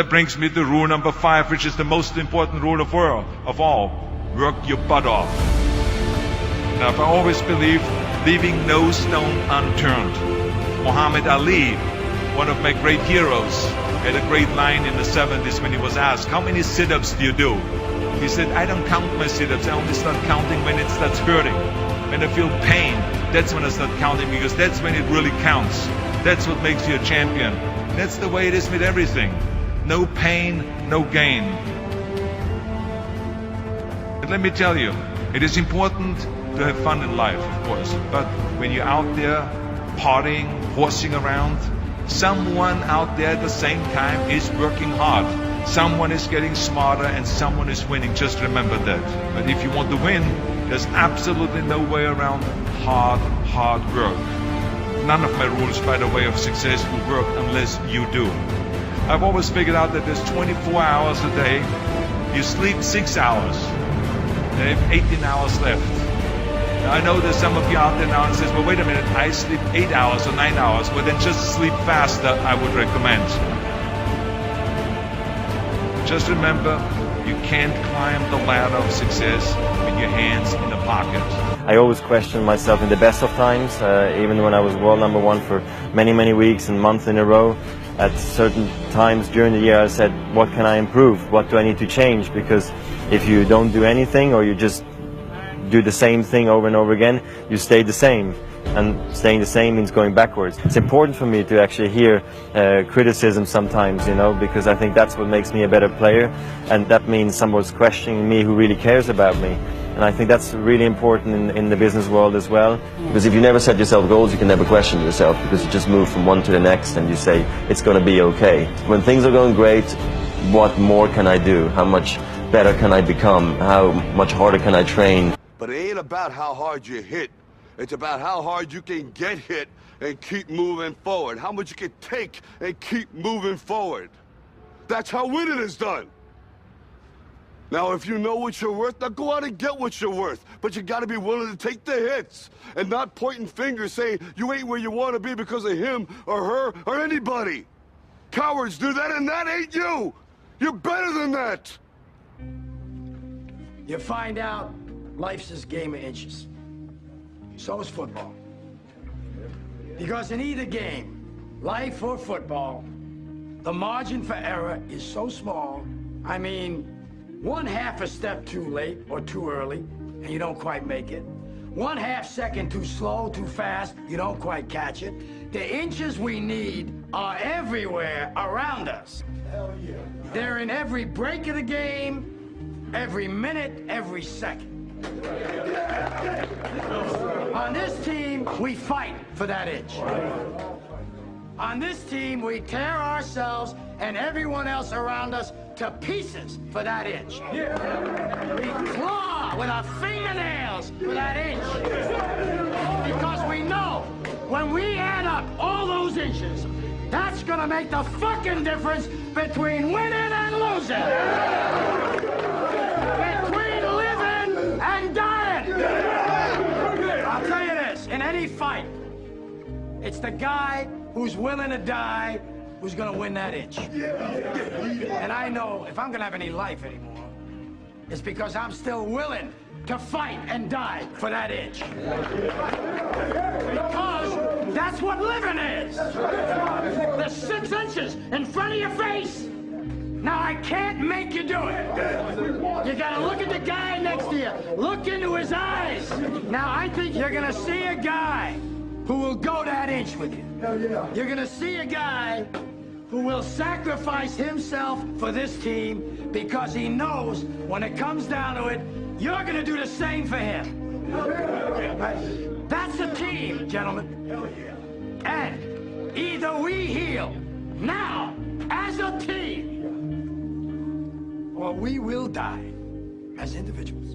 that brings me to rule number 5, which is the most important rule of all. Work your butt off. Now, I've always believed leaving no stone unturned. Muhammad Ali, one of my great heroes, had a great line in the 70s when he was asked, how many sit-ups do you do? He said, I don't count my sit-ups. I only start counting when it starts hurting. When I feel pain, that's when I start counting, because that's when it really counts. That's what makes you a champion. That's the way it is with everything. No pain, no gain. But let me tell you, it is important to have fun in life, of course. But when you're out there partying, horsing around, someone out there at the same time is working hard. Someone is getting smarter and someone is winning. Just remember that. But if you want to win, there's absolutely no way around hard work. None of my rules, by the way, of success will work unless you do. I've always figured out that there's 24 hours a day. You sleep 6 hours. They have 18 hours left. Now, I know there's some of you out there now and says, well, wait a minute, I sleep 8 hours or 9 hours. Well, then just sleep faster, I would recommend. Just remember, you can't climb the ladder of success with your hands in the pocket. I always question myself in the best of times, even when I was world number 1 for many weeks and months in a row. At certain times during the year I said, what can I improve? What do I need to change? Because if you don't do anything or you just do the same thing over and over again, you stay the same. And staying the same means going backwards. It's important for me to actually hear criticism sometimes, you know, because I think that's what makes me a better player, and that means someone's questioning me who really cares about me. And I think that's really important in the business world as well. Because if you never set yourself goals, you can never question yourself, because you just move from one to the next and you say, it's going to be okay. When things are going great, what more can I do? How much better can I become? How much harder can I train? But it ain't about how hard you hit. It's about how hard you can get hit and keep moving forward. How much you can take and keep moving forward. That's how winning is done. Now, if you know what you're worth, now go out and get what you're worth. But you gotta be willing to take the hits and not pointing fingers saying you ain't where you want to be because of him or her or anybody. Cowards do that, and that ain't you. You're better than that. You find out life's this game of inches. So is football. Because in either game, life or football, the margin for error is so small. I mean, 1/2 a step too late or too early, and you don't quite make it. 1/2 second too slow, too fast, you don't quite catch it. The inches we need are everywhere around us. Hell yeah. They're in every break of the game, every minute, every second. On this team, we fight for that inch. On this team, we tear ourselves and everyone else around us to pieces for that inch. We claw with our fingernails for that inch. Because we know when we add up all those inches, that's gonna make the fucking difference between winning and losing. Between living and dying. I'll tell you this, in any fight, it's the guy who's willing to die who's gonna win that inch. And I know if I'm gonna have any life anymore, it's because I'm still willing to fight and die for that inch. Because that's what living is. The 6 inches in front of your face. Now, I can't make you do it. You gotta look at the guy next to you. Look into his eyes. Now, I think you're gonna see a guy who will go that inch with you. You're gonna see a guy who will sacrifice himself for this team because he knows when it comes down to it, you're gonna do the same for him. That's a team, gentlemen. And either we heal now as a team, or we will die as individuals.